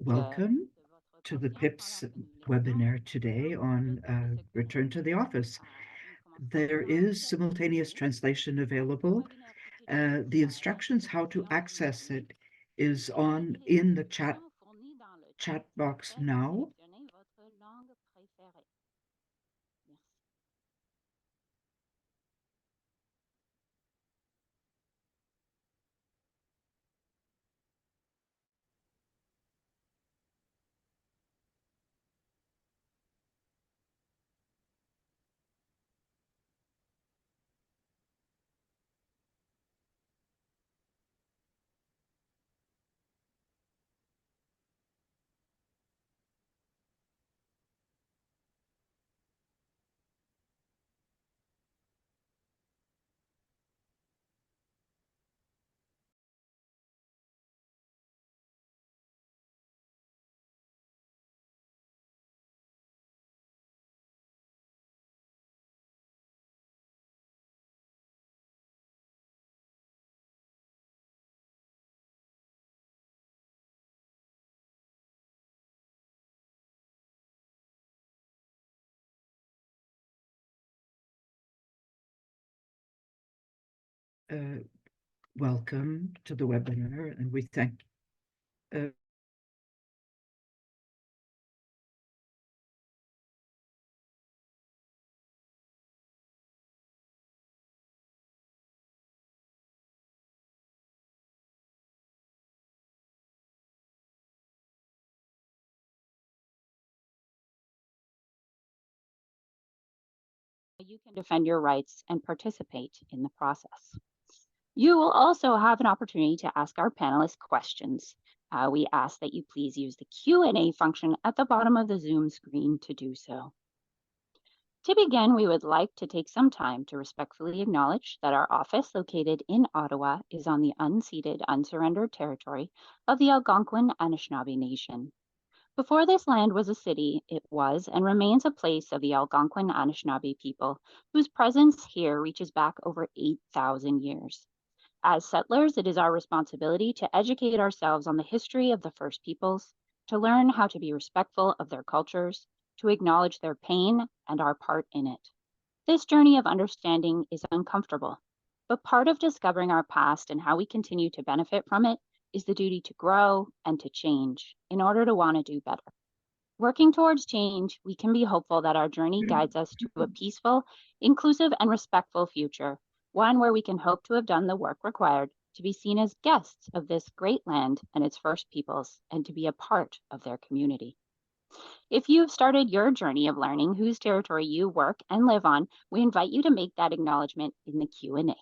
Welcome to the PIPS webinar today on Return to the Office. There is simultaneous translation available. The instructions how to access it is in the chat box now. Welcome to the webinar, and we thank you can defend your rights and participate in the process. You will also have an opportunity to ask our panelists questions. We ask that you please use the Q&A function at the bottom of the Zoom screen to do so. To begin, we would like to take some time to respectfully acknowledge that our office located in Ottawa is on the unceded, unsurrendered territory of the Algonquin Anishinaabe Nation. Before this land was a city, it was and remains a place of the Algonquin Anishinaabe people, whose presence here reaches back over 8,000 years. As settlers, it is our responsibility to educate ourselves on the history of the First Peoples, to learn how to be respectful of their cultures, to acknowledge their pain and our part in it. This journey of understanding is uncomfortable, but part of discovering our past and how we continue to benefit from it is the duty to grow and to change in order to want to do better. Working towards change, we can be hopeful that our journey guides us to a peaceful, inclusive, and respectful future, one where we can hope to have done the work required to be seen as guests of this great land and its First Peoples, and to be a part of their community. If you've started your journey of learning whose territory you work and live on, we invite you to make that acknowledgement in the Q&A.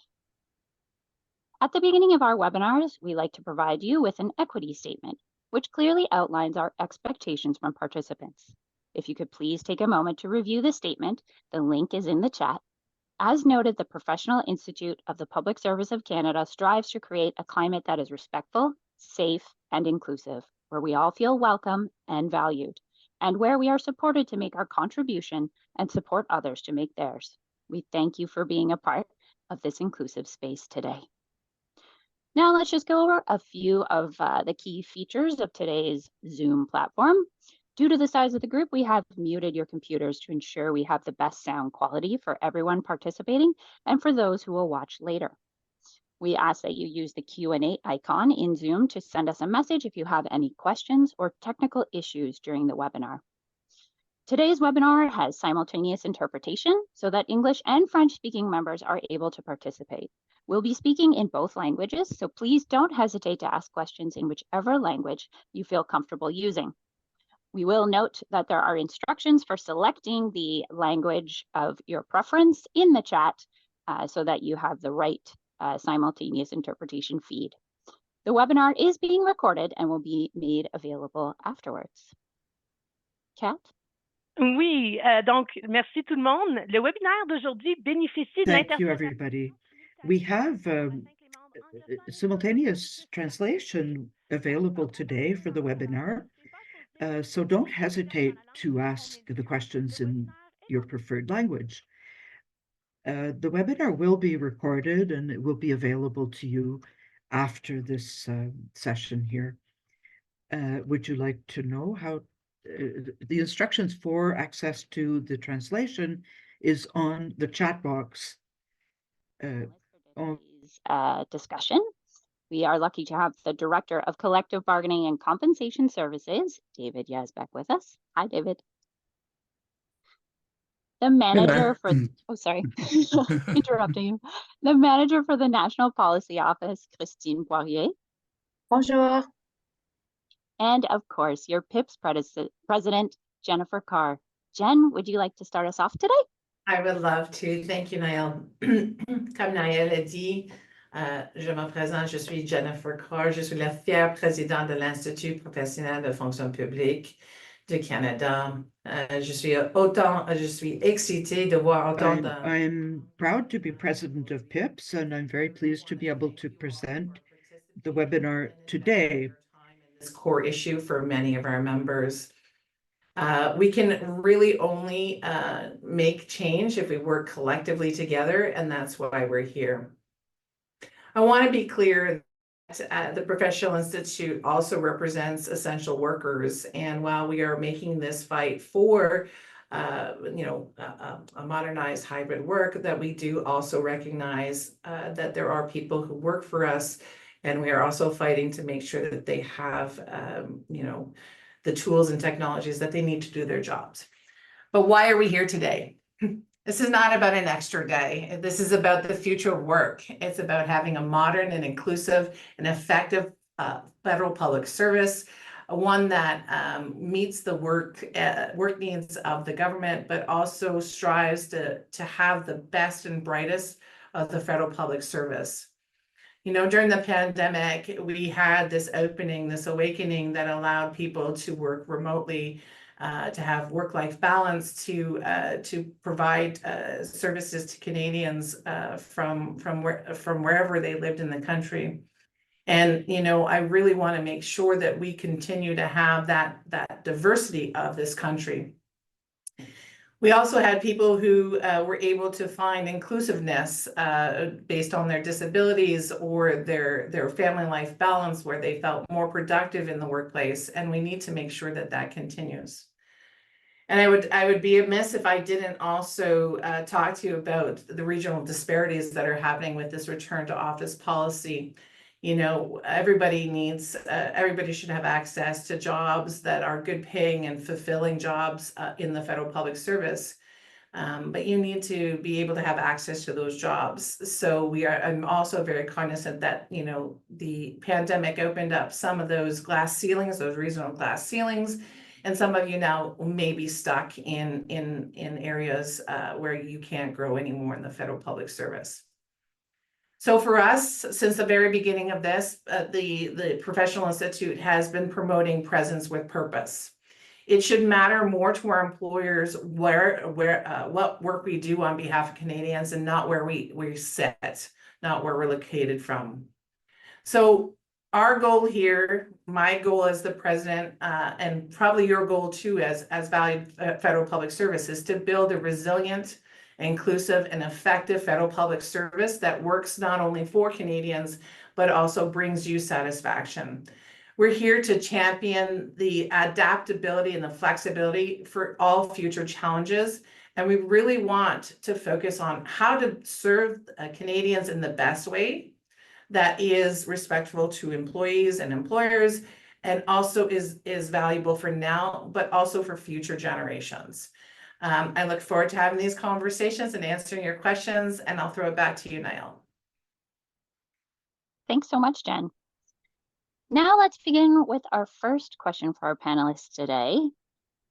At the beginning of our webinars, we like to provide you with an equity statement, which clearly outlines our expectations from participants. If you could please take a moment to review the statement, the link is in the chat. As noted, the Professional Institute of the Public Service of Canada strives to create a climate that is respectful, safe, and inclusive, where we all feel welcome and valued, and where we are supported to make our contribution and support others to make theirs. We thank you for being a part of this inclusive space today. Now let's just go over a few of the key features of today's Zoom platform. Due to the size of the group, we have muted your computers to ensure we have the best sound quality for everyone participating and for those who will watch later. We ask that you use the Q&A icon in Zoom to send us a message if you have any questions or technical issues during the webinar. Today's webinar has simultaneous interpretation so that English and French-speaking members are able to participate. We'll be speaking in both languages, so please don't hesitate to ask questions in whichever language you feel comfortable using. We will note that there are instructions for selecting the language of your preference in the chat so that you have the right simultaneous interpretation feed. The webinar is being recorded and will be made available afterwards. Kat? Oui, donc merci tout le monde. Le webinaire d'aujourd'hui bénéficie de Thank you, everybody. We have simultaneous translation available today for the webinar. So don't hesitate to ask the questions in your preferred language. The webinar will be recorded and it will be available to you after this session here. Would you like to know how the instructions for access to the translation is on the chat box? Discussion. We are lucky to have the Director of Collective Bargaining and Compensation Services, David Yazbek, with us. Hi, David. The manager for, oh, sorry, interrupting you. The manager for the National Policy Office, Christine Poirier. Bonjour. And of course, your PIPS president, Jennifer Carr. Jen, would you like to start us off today? I would love to. Thank you, Naël. Comme Naël a dit, je me présente, je suis Jennifer Carr, je suis la fière présidente de l'Institut professionnel de fonction publique du Canada. Je suis excitée de voir autant de... I'm proud to be president of PIPS, and I'm very pleased to be able to present the webinar today. This core issue for many of our members. We can really only make change if we work collectively together, and that's why we're here. I want to be clear that the Professional Institute also represents essential workers, and while we are making this fight for a modernized hybrid work, that we do also recognize that there are people who work for us, and we are also fighting to make sure that they have the tools and technologies that they need to do their jobs. But why are we here today? This is not about an extra day. This is about the future of work. It's about having a modern and inclusive and effective federal public service, one that meets the work needs of the government, but also strives to have the best and brightest of the federal public service. You know, during the pandemic, we had this opening, this awakening that allowed people to work remotely, to have work-life balance, to provide services to Canadians from wherever they lived in the country. And, you know, I really want to make sure that we continue to have that diversity of this country. We also had people who were able to find inclusiveness based on their disabilities or their family life balance, where they felt more productive in the workplace, and we need to make sure that that continues. And I would be amiss if I didn't also talk to you about the regional disparities that are happening with this return to office policy. You know, everybody should have access to jobs that are good paying and fulfilling jobs in the federal public service. But you need to be able to have access to those jobs. So I'm also very cognizant that, you know, the pandemic opened up some of those glass ceilings, those regional glass ceilings. And some of you now may be stuck in areas where you can't grow anymore in the federal public service. So for us, since the very beginning of this, the Professional Institute has been promoting presence with purpose. It should matter more to our employers what work we do on behalf of Canadians, and not where we sit, not where we're located from. So our goal here, my goal as the president, and probably your goal too as valued federal public service, is to build a resilient, inclusive, and effective federal public service that works not only for Canadians, but also brings you satisfaction. We're here to champion the adaptability and the flexibility for all future challenges. And we really want to focus on how to serve Canadians in the best way that is respectful to employees and employers, and also is valuable for now, but also for future generations. I look forward to having these conversations and answering your questions, and I'll throw it back to you, Naël. Thanks so much, Jen. Now let's begin with our first question for our panelists today.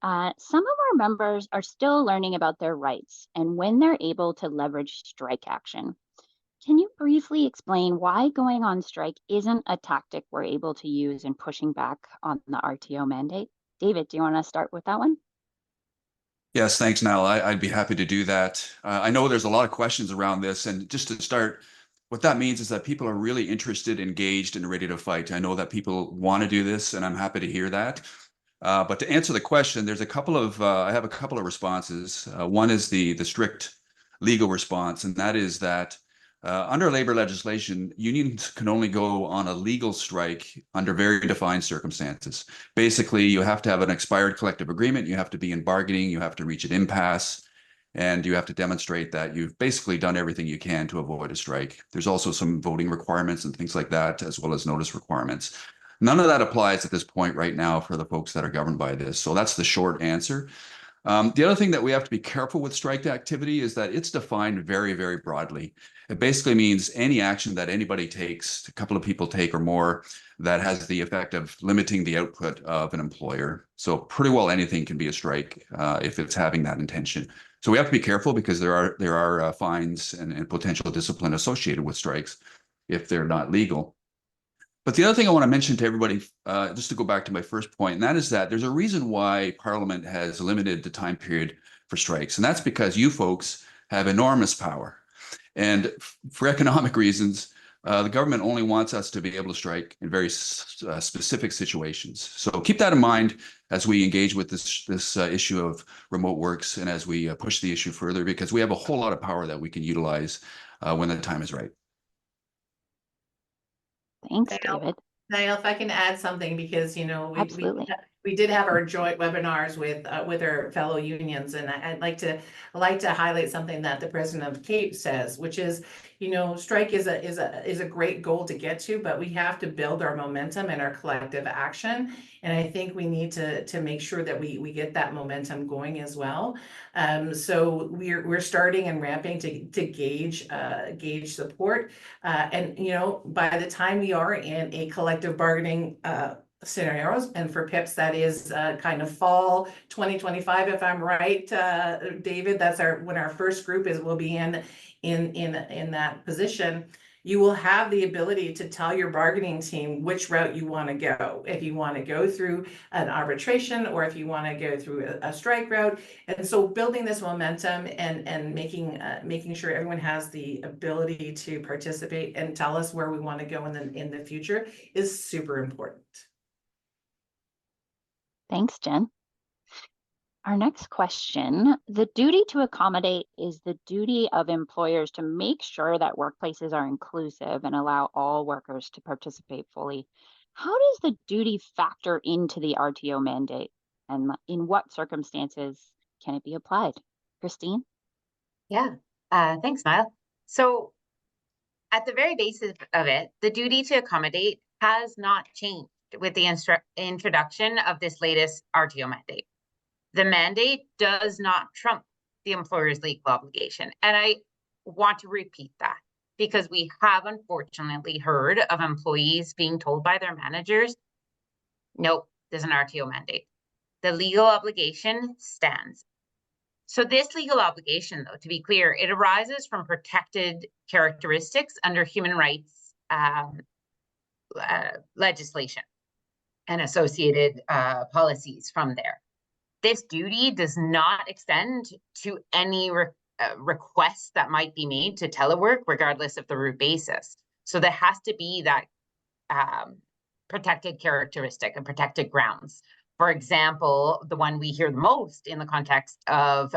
Some of our members are still learning about their rights and when they're able to leverage strike action. Can you briefly explain why going on strike isn't a tactic we're able to use in pushing back on the RTO mandate? David, do you want to start with that one? Yes, thanks, Nell. I'd be happy to do that. I know there's a lot of questions around this, and just to start, what that means is that people are really interested, engaged, and ready to fight. I know that people want to do this, and I'm happy to hear that. But to answer the question, there's a couple of I have a couple of responses. One is the strict legal response, and that is that Under labor legislation, unions can only go on a legal strike under very defined circumstances. Basically, you have to have an expired collective agreement, you have to be in bargaining, you have to reach an impasse, and you have to demonstrate that you've basically done everything you can to avoid a strike. There's also some voting requirements and things like that, as well as notice requirements. None of that applies at this point right now for the folks that are governed by this. So that's the short answer. The other thing that we have to be careful with strike activity is that it's defined very, very broadly. It basically means any action that anybody takes, a couple of people take or more, that has the effect of limiting the output of an employer. So pretty well anything can be a strike if it's having that intention. So we have to be careful because there are fines and potential discipline associated with strikes if they're not legal. But the other thing I want to mention to everybody, just to go back to my first point, and that is that there's a reason why Parliament has limited the time period for strikes. And that's because you folks have enormous power. And for economic reasons, the government only wants us to be able to strike in very specific situations. So keep that in mind as we engage with this issue of remote works and as we push the issue further, because we have a whole lot of power that we can utilize when the time is right. Thanks, David. Niall, if I can add something, because Absolutely. we did have our joint webinars with our fellow unions, and I'd like to highlight something that the president of CAPE says, which is, strike is a great goal to get to, but we have to build our momentum and our collective action, and I think we need to make sure that we get that momentum going as well. So we're starting and ramping to gauge support, and by the time we are in a collective bargaining scenarios, and for PIPS that is kind of fall 2025, if I'm right, David, that's when our first group will be in that position. You will have the ability to tell your bargaining team which route you want to go. If you want to go through an arbitration, or if you want to go through a strike route. And so building this momentum and making sure everyone has the ability to participate and tell us where we want to go in the future is super important. Thanks, Jen. Our next question, the duty to accommodate is the duty of employers to make sure that workplaces are inclusive and allow all workers to participate fully. How does the duty factor into the RTO mandate, and in what circumstances can it be applied? Christine? Yeah, thanks, Niall. So at the very basis of it, the duty to accommodate has not changed with the introduction of this latest RTO mandate. The mandate does not trump the employer's legal obligation. And I want to repeat that because we have unfortunately heard of employees being told by their managers, nope, there's an RTO mandate. The legal obligation stands. So this legal obligation, though, to be clear, it arises from protected characteristics under human rights legislation and associated policies from there. This duty does not extend to any requests that might be made to telework, regardless of the root basis. So there has to be that protected characteristic and protected grounds. For example, the one we hear the most in the context of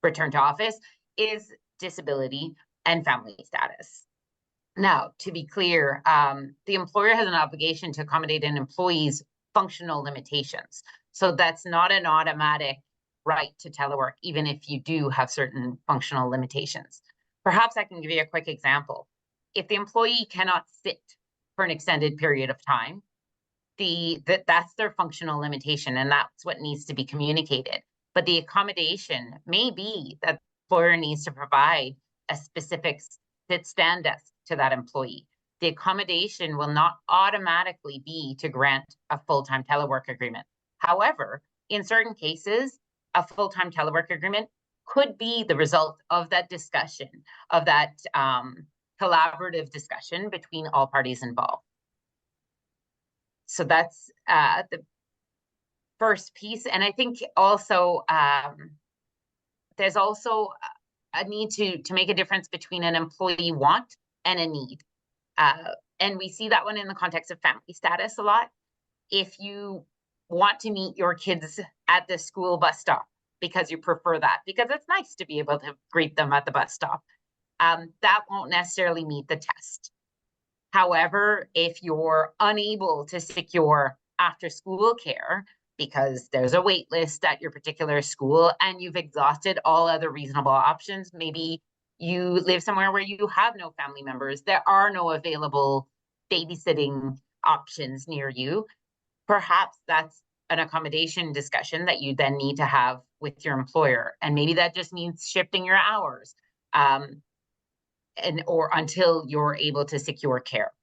return to office is disability and family status. Now, to be clear, the employer has an obligation to accommodate an employee's functional limitations. So that's not an automatic right to telework, even if you do have certain functional limitations. Perhaps I can give you a quick example. If the employee cannot sit for an extended period of time, that's their functional limitation, and that's what needs to be communicated. But the accommodation may be that the employer needs to provide a specific sit-stand desk to that employee. The accommodation will not automatically be to grant a full-time telework agreement. However, in certain cases, a full-time telework agreement could be the result of that discussion, of that collaborative discussion between all parties involved. So that's the first piece. And I think also there's also a need to make a difference between an employee want and a need. And we see that one in the context of family status a lot. If you want to meet your kids at the school bus stop because you prefer that, because it's nice to be able to greet them at the bus stop, that won't necessarily meet the test. However, if you're unable to secure after-school care because there's a wait list at your particular school and you've exhausted all other reasonable options, maybe you live somewhere where you have no family members, there are no available babysitting options near you, perhaps that's an accommodation discussion that you then need to have with your employer. And maybe that just means shifting your hours or until you're able to secure care.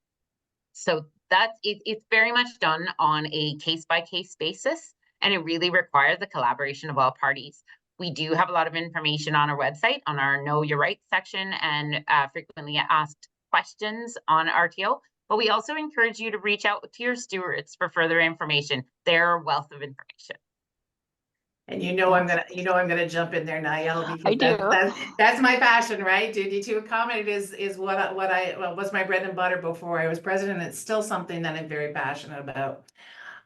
So that's it's very much done on a case-by-case basis, and it really requires the collaboration of all parties. We do have a lot of information on our website, on our Know Your Rights section, and frequently asked questions on RTO. But we also encourage you to reach out to your stewards for further information. They're a wealth of information. And I'm gonna jump in there, Niall, because I do. that's my passion, right? Duty to accommodate is what was my bread and butter before I was president. It's still something that I'm very passionate about.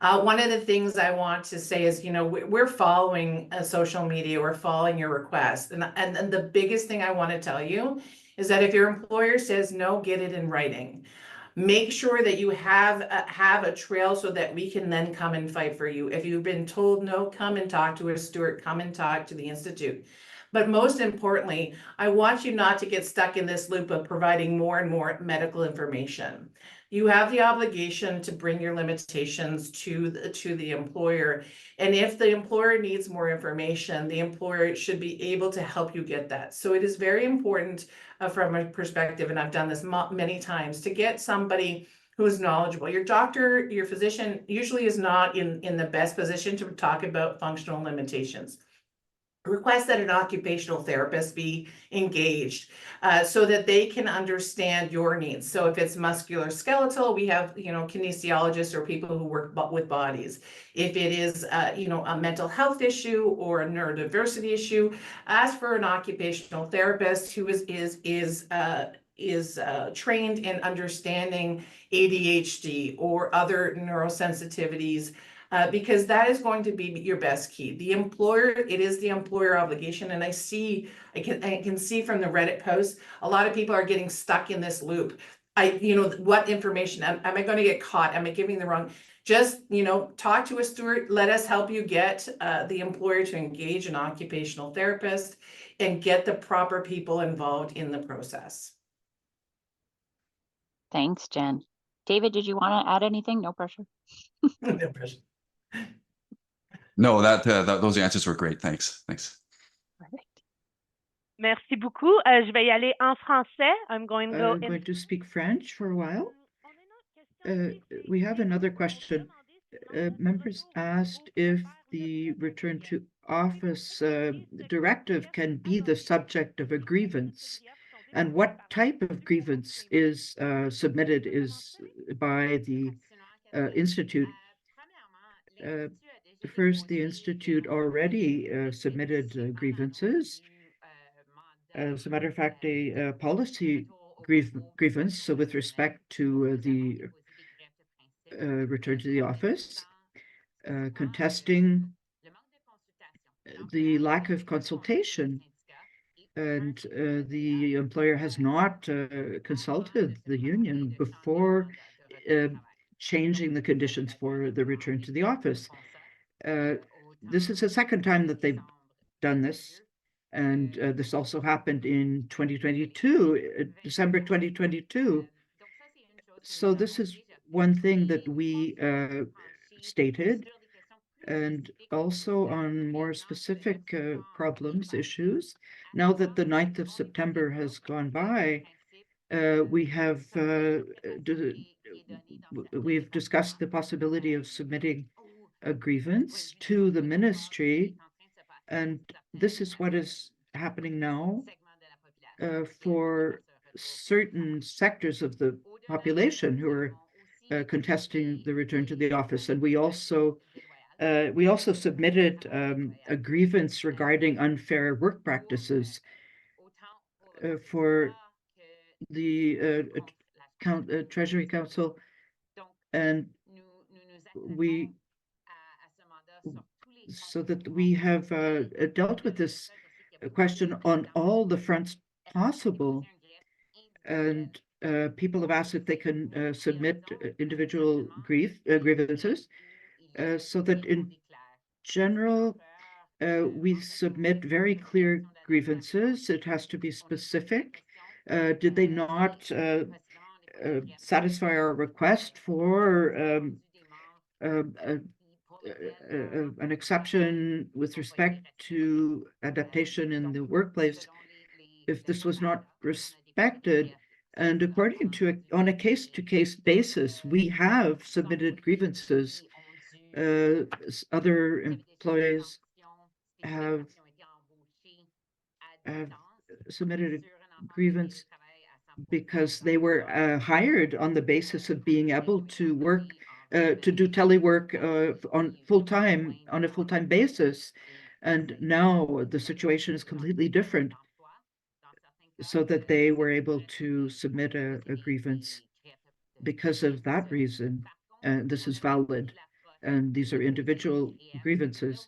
One of the things I want to say is, we're following social media, we're following your requests, and the biggest thing I want to tell you is that if your employer says no, get it in writing. Make sure that you have a trail so that we can then come and fight for you. If you've been told no, come and talk to a steward, come and talk to the Institute. But most importantly, I want you not to get stuck in this loop of providing more and more medical information. You have the obligation to bring your limitations to the employer. And if the employer needs more information, the employer should be able to help you get that. So it is very important from a perspective, and I've done this many times, to get somebody who is knowledgeable. Your doctor, your physician usually is not in the best position to talk about functional limitations. Request that an occupational therapist be engaged so that they can understand your needs. So if it's musculoskeletal, we have, kinesiologists or people who work with bodies. If it is, a mental health issue or a neurodiversity issue, ask for an occupational therapist who is trained in understanding ADHD or other neurosensitivities. Because that is going to be your best key. It is the employer obligation. And I can see from the Reddit posts, a lot of people are getting stuck in this loop. What information, am I going to get caught? Am I giving the wrong? Just, talk to a steward. Let us help you get the employer to engage an occupational therapist and get the proper people involved in the process. Thanks, Jen. David, did you want to add anything? No pressure. No pressure. No, those answers were great. Thanks. Perfect. Merci beaucoup. Je vais y aller en français. I'm going to speak French for a while. We have another question. Members asked if the return to office directive can be the subject of a grievance, and what type of grievance is submitted by the Institute. First, the Institute already submitted grievances. As a matter of fact, a policy grievance, so with respect to the return to the office, contesting the lack of consultation, and the employer has not consulted the union before changing the conditions for the return to the office. This is the second time that they've done this, and this also happened in 2022, December 2022. So this is one thing that we stated, and also on more specific problems, issues. Now that the 9th of September has gone by, we've discussed the possibility of submitting a grievance to the ministry, and this is what is happening now for certain sectors of the population who are contesting the return to the office. And we also submitted a grievance regarding unfair work practices for the Treasury Council, and so that we have dealt with this question on all the fronts possible. And people have asked if they can submit individual grievances, so that in general, we submit very clear grievances. It has to be specific. Did they not satisfy our request for an exception with respect to adaptation in the workplace? If this was not respected, and according to on a case-to-case basis, we have submitted grievances. Other employees have submitted a grievance because they were hired on the basis of being able to work, to do telework on a full-time basis. And now the situation is completely different, so that they were able to submit a grievance because of that reason. And this is valid, and these are individual grievances.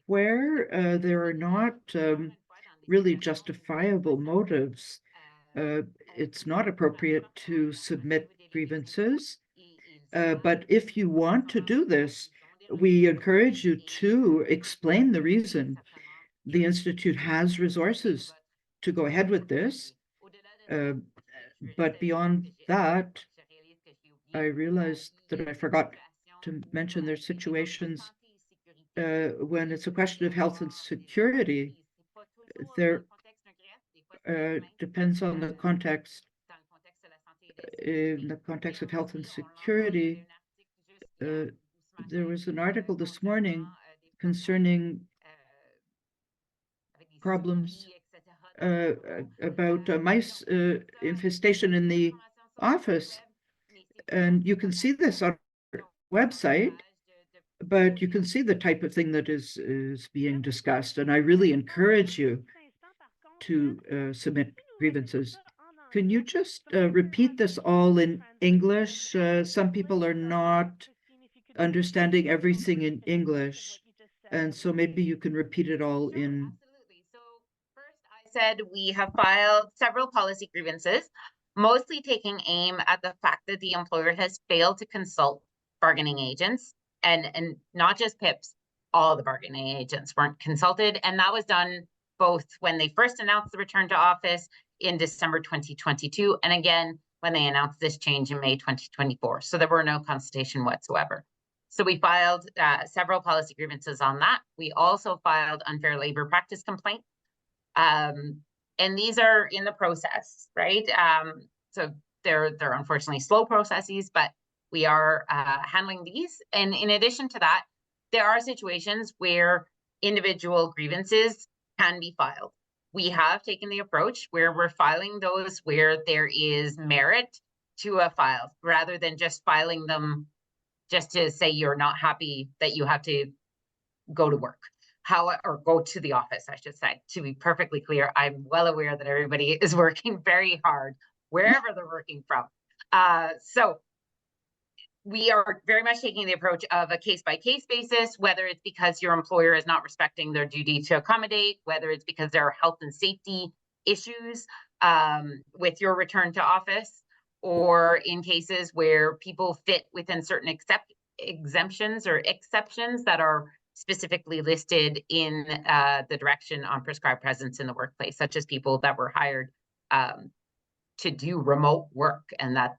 Where there are not really justifiable motives, it's not appropriate to submit grievances. But if you want to do this, we encourage you to explain the reason. The Institute has resources to go ahead with this. But beyond that, I realized that I forgot to mention there's situations when it's a question of health and security. There depends on the context. In the context of health and security, there was an article this morning concerning problems about mice infestation in the office. And you can see this on our website, but you can see the type of thing that is being discussed. And I really encourage you to submit grievances. Can you just repeat this all in English? Some people are not understanding everything in English, and so maybe you can repeat it all in. Absolutely. So first, I said we have filed several policy grievances, mostly taking aim at the fact that the employer has failed to consult bargaining agents, and not just PIPS, all the bargaining agents weren't consulted, and that was done both when they first announced the return to office in December 2022, and again when they announced this change in May 2024. So there were no consultation whatsoever. So we filed several policy grievances on that. We also filed unfair labor practice complaints. And these are in the process, right? So they're unfortunately slow processes, but we are handling these. And in addition to that, there are situations where individual grievances can be filed. We have taken the approach where we're filing those where there is merit to a file, rather than just filing them just to say you're not happy that you have to go to work, or go to the office, I should say. To be perfectly clear, I'm well aware that everybody is working very hard wherever they're working from. So we are very much taking the approach of a case-by-case basis, whether it's because your employer is not respecting their duty to accommodate, whether it's because there are health and safety issues with your return to office, or in cases where people fit within certain exemptions or exceptions that are specifically listed in the direction on prescribed presence in the workplace, such as people that were hired to do remote work. And that,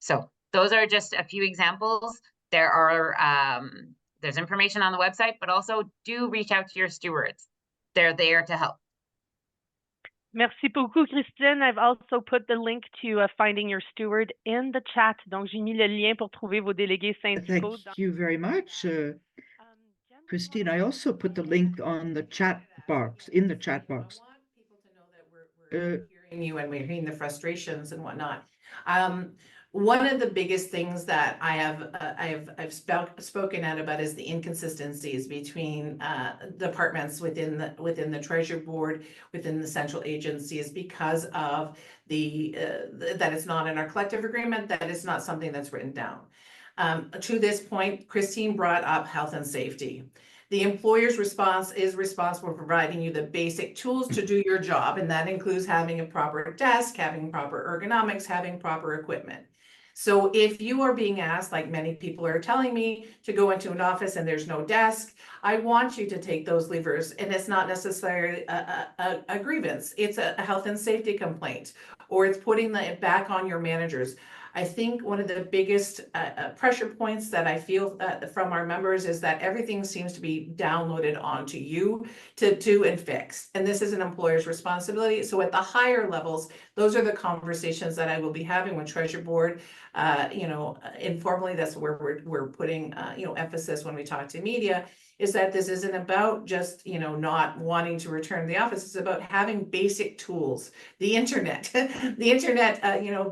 so those are just a few examples. There are there's information on the website, but also do reach out to your stewards. They're there to help. Merci beaucoup, Christine. I've also put the link to finding your steward in the chat. Donc, j'ai mis le lien pour trouver vos délégués syndicaux. Thank you very much, Christine. I also put the link on the chat box, in the chat box. I want people to know that we're hearing you and we're hearing the frustrations and whatnot. One of the biggest things that I've spoken out about is the inconsistencies between departments within the Treasury Board, within the central agencies, because of that it's not in our collective agreement, that it's not something that's written down. To this point, Christine brought up health and safety. The employer's response is responsible for providing you the basic tools to do your job, and that includes having a proper desk, having proper ergonomics, having proper equipment. So if you are being asked, like many people are telling me, to go into an office and there's no desk, I want you to take those levers, and it's not necessarily a grievance. It's a health and safety complaint, or it's putting it back on your managers. I think one of the biggest pressure points that I feel from our members is that everything seems to be downloaded onto you to do and fix. And this is an employer's responsibility. So at the higher levels, those are the conversations that I will be having with Treasury Board. Informally, that's where we're putting emphasis when we talk to media, is that this isn't about just not wanting to return to the office. It's about having basic tools, the internet,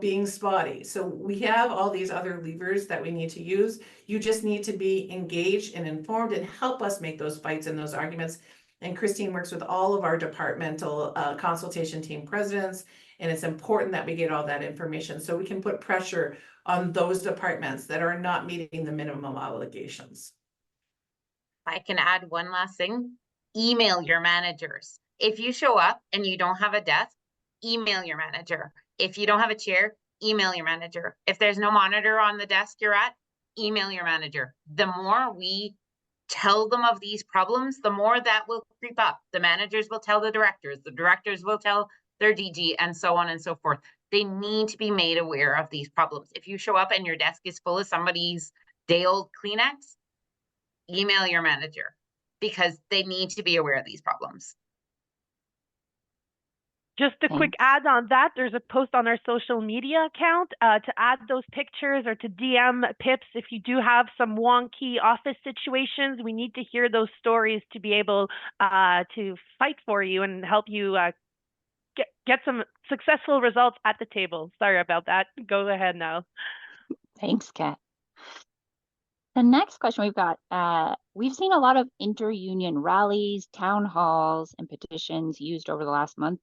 being spotty. So we have all these other levers that we need to use. You just need to be engaged and informed and help us make those fights and those arguments. And Christine works with all of our departmental consultation team presidents, and it's important that we get all that information so we can put pressure on those departments that are not meeting the minimum obligations. I can add one last thing. Email your managers. If you show up and you don't have a desk, email your manager. If you don't have a chair, email your manager. If there's no monitor on the desk you're at, email your manager. The more we tell them of these problems, the more that will creep up. The managers will tell the directors will tell their DG, and so on and so forth. They need to be made aware of these problems. If you show up and your desk is full of somebody's day-old Kleenex, email your manager, because they need to be aware of these problems. Just a quick add on that, there's a post on our social media account to add those pictures or to DM PIPS if you do have some wonky office situations. We need to hear those stories to be able to fight for you and help you get some successful results at the table. Sorry about that. Go ahead now. Thanks, Kat. The next question we've got, we've seen a lot of inter-union rallies, town halls, and petitions used over the last month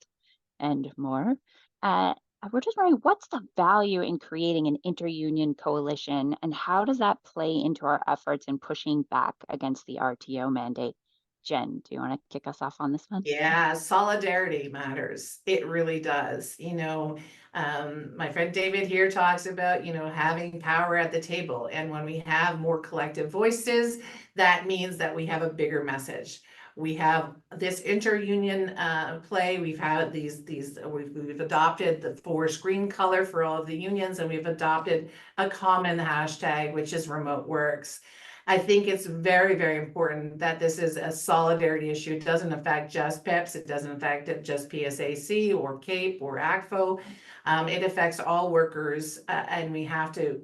and more. We're just wondering, what's the value in creating an inter-union coalition, and how does that play into our efforts in pushing back against the RTO mandate? Jen, do you want to kick us off on this one? Yeah, solidarity matters. It really does. My friend David here talks about, having power at the table. And when we have more collective voices, that means that we have a bigger message. We have this inter-union play. We've had we've adopted the forest green color for all of the unions, and we've adopted a common hashtag, which is remote works. I think it's very, very important that this is a solidarity issue. It doesn't affect just PIPS. It doesn't affect just PSAC or CAPE or ACFO. It affects all workers, and we have to,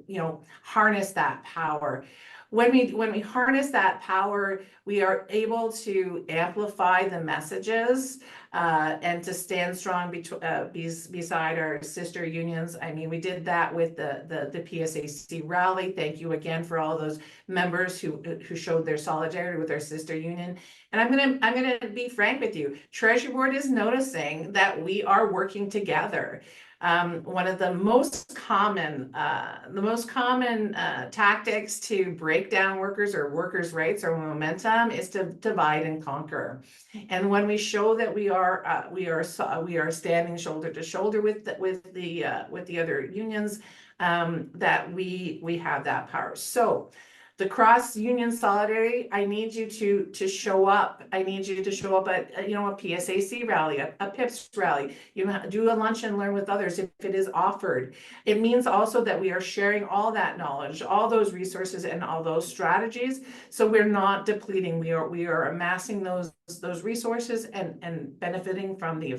harness that power. When we harness that power, we are able to amplify the messages and to stand strong beside our sister unions. I mean, we did that with the PSAC rally. Thank you again for all those members who showed their solidarity with our sister union. And I'm gonna be frank with you. Treasury Board is noticing that we are working together. One of the most common tactics to break down workers' rights or momentum is to divide and conquer. And when we show that we are standing shoulder to shoulder with the other unions, that we have that power. So the cross-union solidarity, I need you to show up. I need you to show up at a PSAC rally, a PIPS rally. Do a lunch and learn with others if it is offered. It means also that we are sharing all that knowledge, all those resources, and all those strategies. So we're not depleting. We are amassing those resources and benefiting from the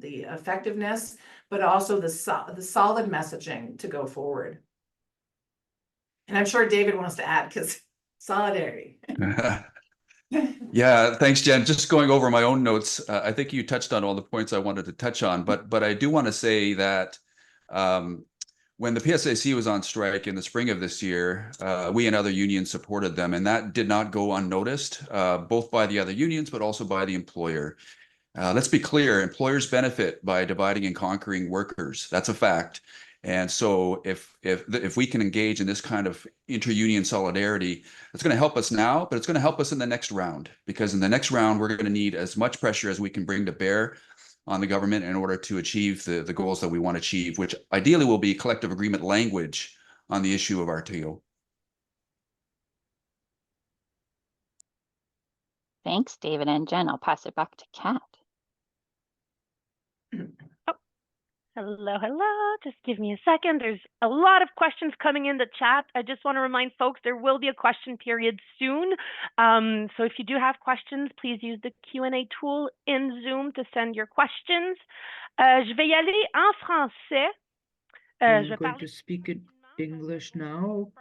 effectiveness, but also the solid messaging to go forward. And I'm sure David wants to add, because solidarity. Yeah, thanks, Jen. Just going over my own notes, I think you touched on all the points I wanted to touch on, but I do want to say that when the PSAC was on strike in the spring of this year, we and other unions supported them, and that did not go unnoticed, both by the other unions, but also by the employer. Let's be clear, employers benefit by dividing and conquering workers. That's a fact. And so if we can engage in this kind of inter-union solidarity, it's going to help us now, but it's going to help us in the next round, because in the next round, we're going to need as much pressure as we can bring to bear on the government in order to achieve the goals that we want to achieve, which ideally will be collective agreement language on the issue of RTO. Thanks, David and Jen. I'll pass it back to Kat. Hello, hello. Just give me a second. There's a lot of questions coming in the chat. I just want to remind folks there will be a question period soon. So if you do have questions, please use the Q&A tool in Zoom to send your questions. Je vais y aller en français. I'm going to speak in English now.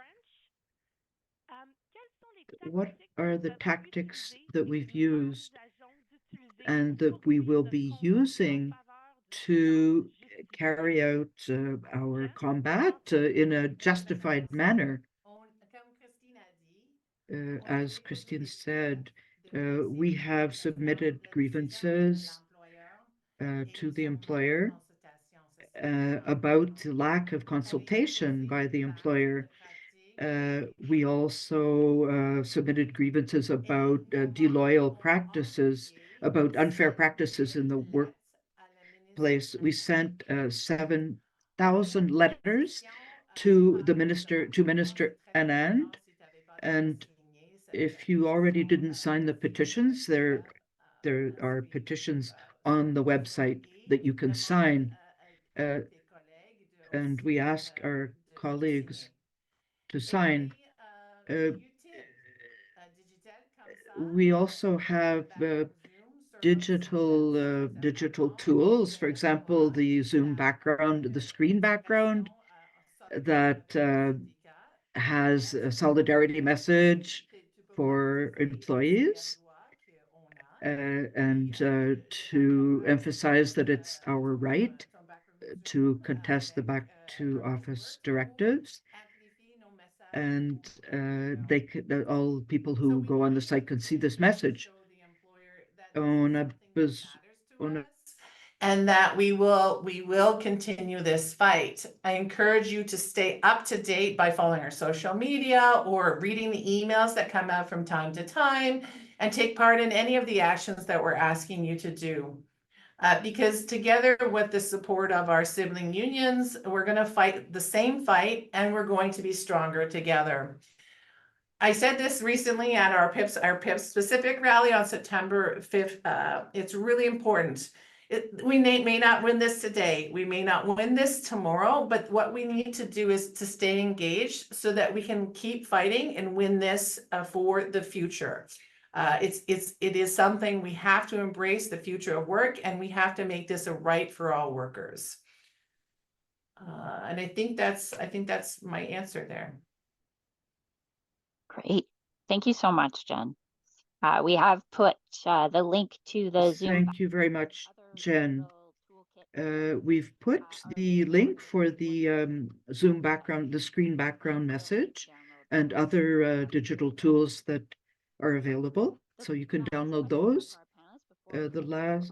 What are the tactics that we've used and that we will be using to carry out our combat in a justified manner? As Christine said, we have submitted grievances to the employer about the lack of consultation by the employer. We also submitted grievances about disloyal practices, about unfair practices in the workplace. We sent 7,000 letters to Minister Anand, and if you already didn't sign the petitions, there are petitions on the website that you can sign, and we ask our colleagues to sign. We also have digital tools, for example, the Zoom background, the screen background that has a solidarity message for employees, and to emphasize that it's our right to contest the back to office directives. And all people who go on the site can see this message. And that we will continue this fight. I encourage you to stay up to date by following our social media or reading the emails that come out from time to time, and take part in any of the actions that we're asking you to do. Because together with the support of our sibling unions, we're going to fight the same fight, and we're going to be stronger together. I said this recently at our PIPS specific rally on September 5th. It's really important. We may not win this today. We may not win this tomorrow, but what we need to do is to stay engaged so that we can keep fighting and win this for the future. It is something we have to embrace, the future of work, and we have to make this a right for all workers. And I think that's my answer there. Great. Thank you so much, Jen. We have put the link to the Zoom. Thank you very much, Jen. We've put the link for the Zoom background, the screen background message, and other digital tools that are available, so you can download those. The last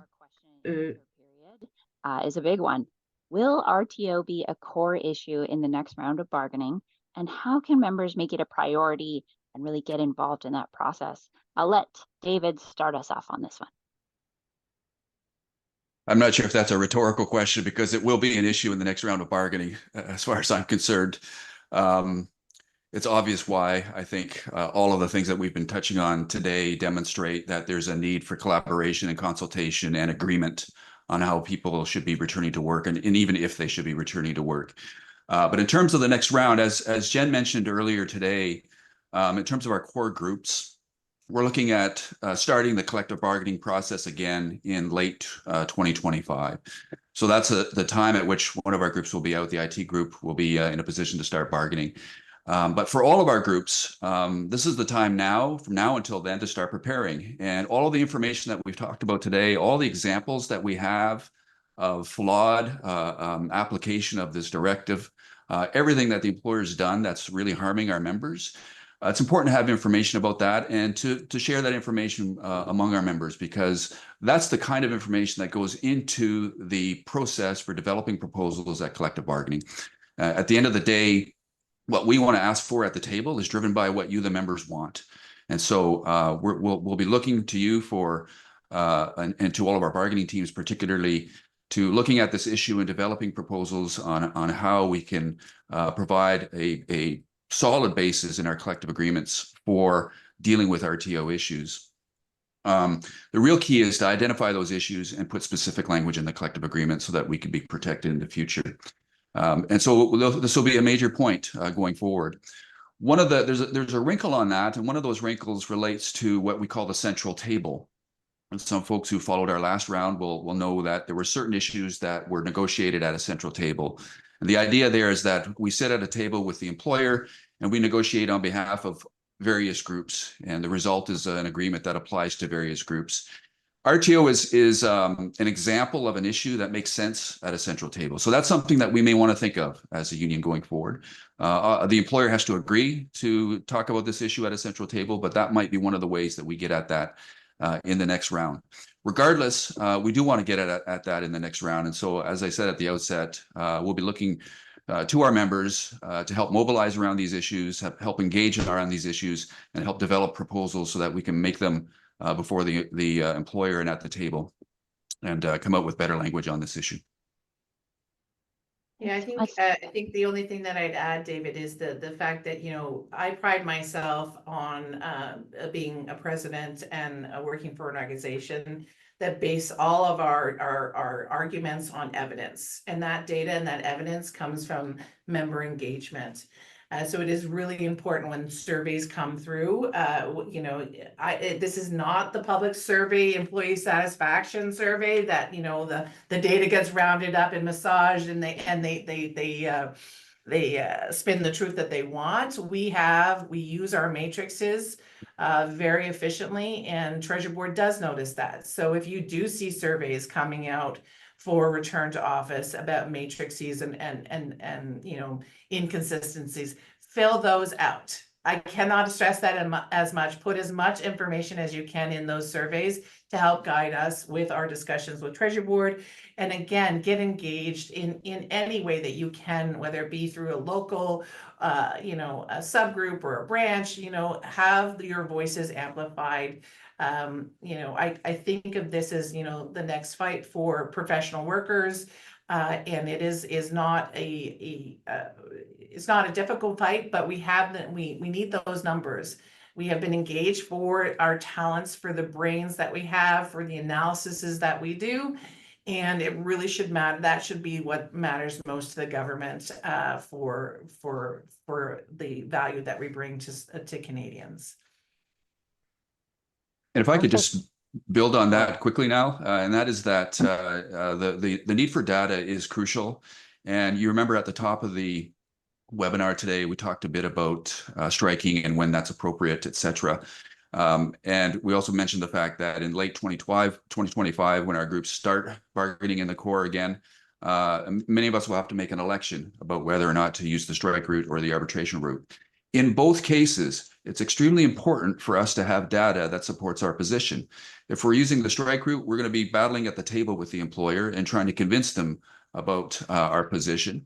is a big one. Will RTO be a core issue in the next round of bargaining? And how can members make it a priority and really get involved in that process? I'll let David start us off on this one. I'm not sure if that's a rhetorical question, because it will be an issue in the next round of bargaining, as far as I'm concerned. It's obvious why. I think all of the things that we've been touching on today demonstrate that there's a need for collaboration and consultation and agreement on how people should be returning to work, and even if they should be returning to work. But in terms of the next round, as Jen mentioned earlier today, in terms of our core groups, we're looking at starting the collective bargaining process again in late 2025. So that's the time at which one of our groups will be out. The IT group will be in a position to start bargaining. But for all of our groups, this is the time now, from now until then, to start preparing. And all of the information that we've talked about today, all the examples that we have of flawed application of this directive, everything that the employer's done that's really harming our members, it's important to have information about that and to share that information among our members, because that's the kind of information that goes into the process for developing proposals at collective bargaining. At the end of the day, what we want to ask for at the table is driven by what you, the members, want. And so we'll be looking to you for, and to all of our bargaining teams, particularly, to looking at this issue and developing proposals on how we can provide a solid basis in our collective agreements for dealing with RTO issues. The real key is to identify those issues and put specific language in the collective agreement so that we can be protected in the future. And so this will be a major point going forward. There's a wrinkle on that, and one of those wrinkles relates to what we call the central table. And some folks who followed our last round will know that there were certain issues that were negotiated at a central table. And the idea there is that we sit at a table with the employer and we negotiate on behalf of various groups. And the result is an agreement that applies to various groups. RTO is an example of an issue that makes sense at a central table. So that's something that we may want to think of as a union going forward. The employer has to agree to talk about this issue at a central table, but that might be one of the ways that we get at that in the next round. Regardless, we do want to get at that in the next round. And so, as I said at the outset, we'll be looking to our members to help mobilize around these issues, help engage around these issues, and help develop proposals so that we can make them before the employer and at the table, and come out with better language on this issue. Yeah, I think the only thing that I'd add, David, is the fact that, you know, I pride myself on being a president and working for an organization that base all of our arguments on evidence, and that data and that evidence comes from member engagement. So it is really important when surveys come through. You know, this is not the public survey, employee satisfaction survey that, you know, the data gets rounded up and massaged, and they spin the truth that they want. We use our matrices very efficiently, and Treasury Board does notice that. So if you do see surveys coming out for return to office about matrices and you know, inconsistencies, fill those out. I cannot stress that as much. Put as much information as you can in those surveys to help guide us with our discussions with Treasury Board. And again, get engaged in any way that you can, whether it be through a local, you know, a subgroup or a branch, you know, have your voices amplified. You know, I think of this as, you know, the next fight for professional workers, and it is not it's not a difficult fight, but we need those numbers. We have been engaged for our talents, for the brains that we have, for the analyses that we do, and it really should matter. That should be what matters most to the government for the value that we bring to Canadians. And if I could just build on that quickly now, and that is that the need for data is crucial. And you remember at the top of the webinar today, we talked a bit about striking and when that's appropriate, et cetera. And we also mentioned the fact that in late 2025, when our groups start bargaining in the core again, many of us will have to make an election about whether or not to use the strike route or the arbitration route. In both cases, it's extremely important for us to have data that supports our position. If we're using the strike route, we're going to be battling at the table with the employer and trying to convince them about our position,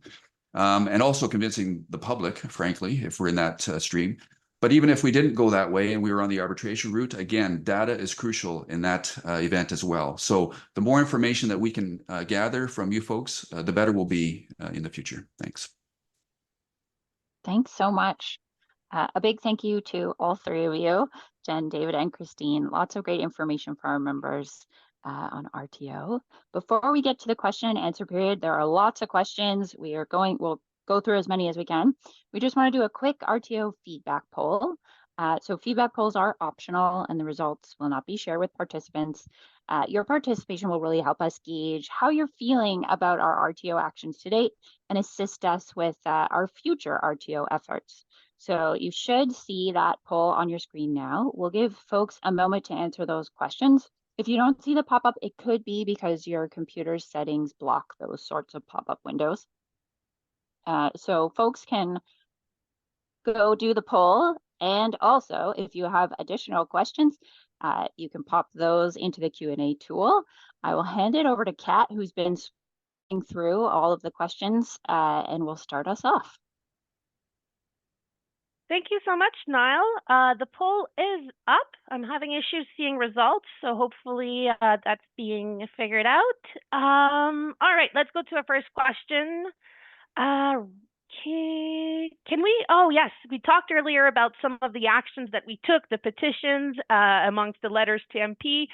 and also convincing the public, frankly, if we're in that stream. But even if we didn't go that way and we were on the arbitration route, again, data is crucial in that event as well. So the more information that we can gather from you folks, the better we'll be in the future. Thanks. Thanks so much. A big thank you to all three of you, Jen, David, and Christine. Lots of great information for our members on RTO. Before we get to the question and answer period, there are lots of questions. We'll go through as many as we can. We just want to do a quick RTO feedback poll. So feedback polls are optional and the results will not be shared with participants. Your participation will really help us gauge how you're feeling about our RTO actions to date and assist us with our future RTO efforts. So you should see that poll on your screen now. We'll give folks a moment to answer those questions. If you don't see the pop-up, it could be because your computer's settings block those sorts of pop-up windows. So folks can go do the poll. And also, if you have additional questions, you can pop those into the Q&A tool. I will hand it over to Kat, who's been through all of the questions, and we'll start us off. Thank you so much, Niall. The poll is up. I'm having issues seeing results, so hopefully that's being figured out. All right, let's go to our first question. Can we, oh yes, we talked earlier about some of the actions that we took, the petitions amongst the letters to MP.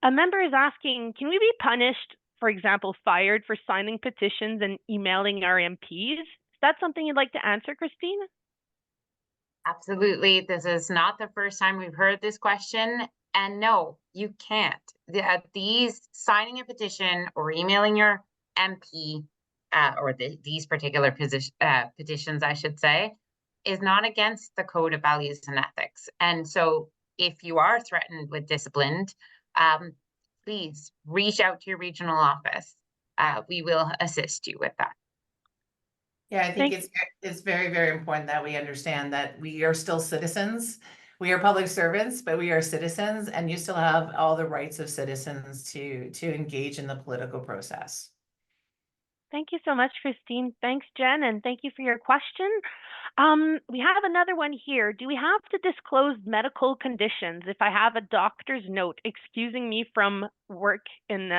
A member is asking, can we be punished, for example, fired for signing petitions and emailing our MPs? Is that something you'd like to answer, Christine? Absolutely. This is not the first time we've heard this question. And no, you can't. These signing a petition or emailing your MP these particular petitions, I should say, is not against the Code of Values and Ethics. And so if you are threatened with discipline, please reach out to your regional office. We will assist you with that. Yeah, I think it's very, very important that we understand that we are still citizens. We are public servants, but we are citizens, and you still have all the rights of citizens to engage in the political process. Thank you so much, Christine. Thanks, Jen, and thank you for your question. We have another one here. Do we have to disclose medical conditions if I have a doctor's note excusing me from work in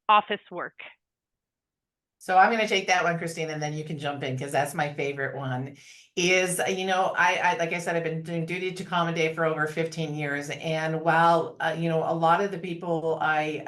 office work? So I'm going to take that one, Christine, and then you can jump in because that's my favorite one. Is, you know, I like I said, I've been doing duty to accommodate for over 15 years. And while, you know, a lot of the people I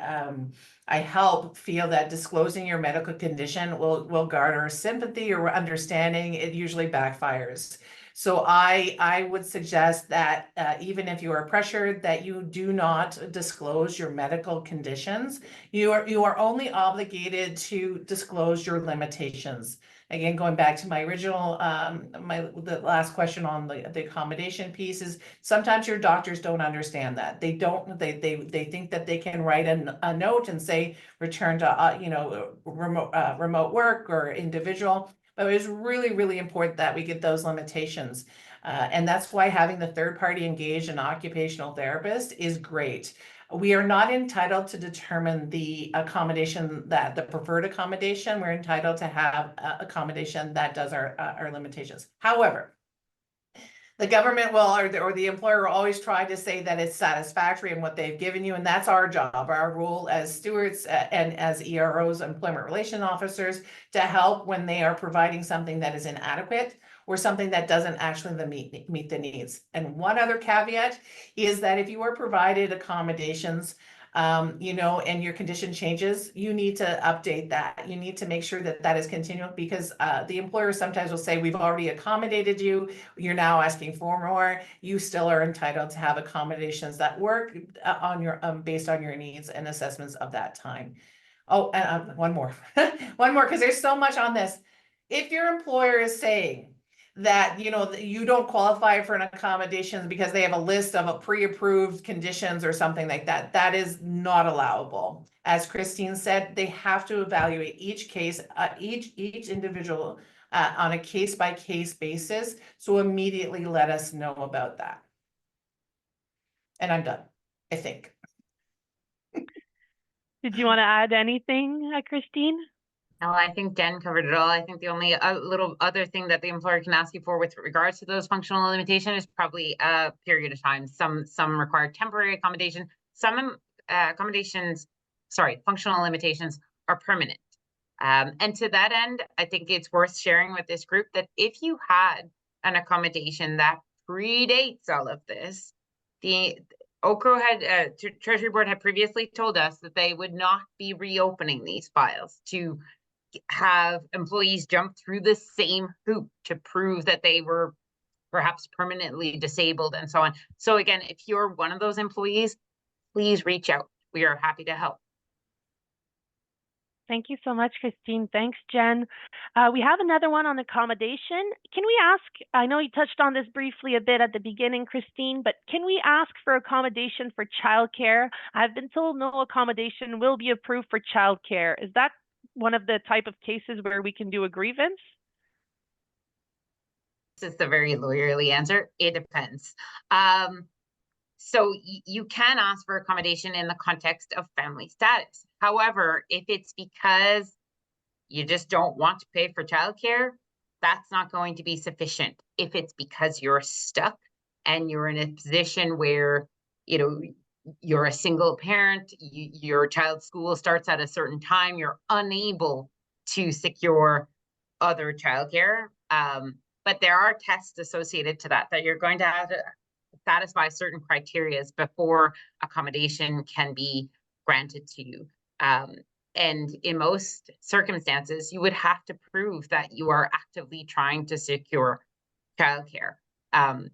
help feel that disclosing your medical condition will garner sympathy or understanding, it usually backfires. So I would suggest that even if you are pressured, that you do not disclose your medical conditions. You are only obligated to disclose your limitations. Again, going back to my original, the last question on the accommodation piece is sometimes your doctors don't understand that. They think that they can write a note and say return to you know, remote work or individual. But it is really, really important that we get those limitations. And that's why having the third party engaged an occupational therapist is great. We are not entitled to determine the accommodation that the preferred accommodation. We're entitled to have accommodation that does our limitations. However, the government will, or the employer will always try to say that it's satisfactory in what they've given you. And that's our job, our role as stewards and as EROs, employment relation officers, to help when they are providing something that is inadequate or something that doesn't actually meet the needs. And one other caveat is that if you are provided accommodations, you know, and your condition changes, you need to update that. You need to make sure that that is continual, because the employer sometimes will say, we've already accommodated you. You're now asking for more. You still are entitled to have accommodations that work on your based on your needs and assessments of that time. Oh, and one more, because there's so much on this. If your employer is saying that, you know, you don't qualify for an accommodation because they have a list of pre-approved conditions or something like that, that is not allowable. As Christine said, they have to evaluate each case, each individual on a case-by-case basis. So immediately let us know about that. And I'm done, I think. Did you want to add anything, Christine? No, I think Jen covered it all. I think the only little other thing that the employer can ask you for with regards to those functional limitations is probably a period of time. Some require temporary accommodation. Some functional limitations are permanent. And to that end, I think it's worth sharing with this group that if you had an accommodation that predates all of this, the OCRO had, Treasury Board had previously told us that they would not be reopening these files to have employees jump through the same hoop to prove that they were perhaps permanently disabled and so on. So again, if you're one of those employees, please reach out. We are happy to help. Thank you so much, Christine. Thanks, Jen. We have another one on accommodation. Can we ask, I know you touched on this briefly a bit at the beginning, Christine, but can we ask for accommodation for childcare? I've been told no accommodation will be approved for childcare. Is that one of the type of cases where we can do a grievance? This is the very lawyerly answer. It depends. So you can ask for accommodation in the context of family status. However, if it's because you just don't want to pay for childcare, that's not going to be sufficient. If it's because you're stuck and you're in a position where, you know, you're a single parent, your child's school starts at a certain time, you're unable to secure other childcare. But there are tests associated to that you're going to have to satisfy certain criteria before accommodation can be granted to you. And in most circumstances, you would have to prove that you are actively trying to secure childcare.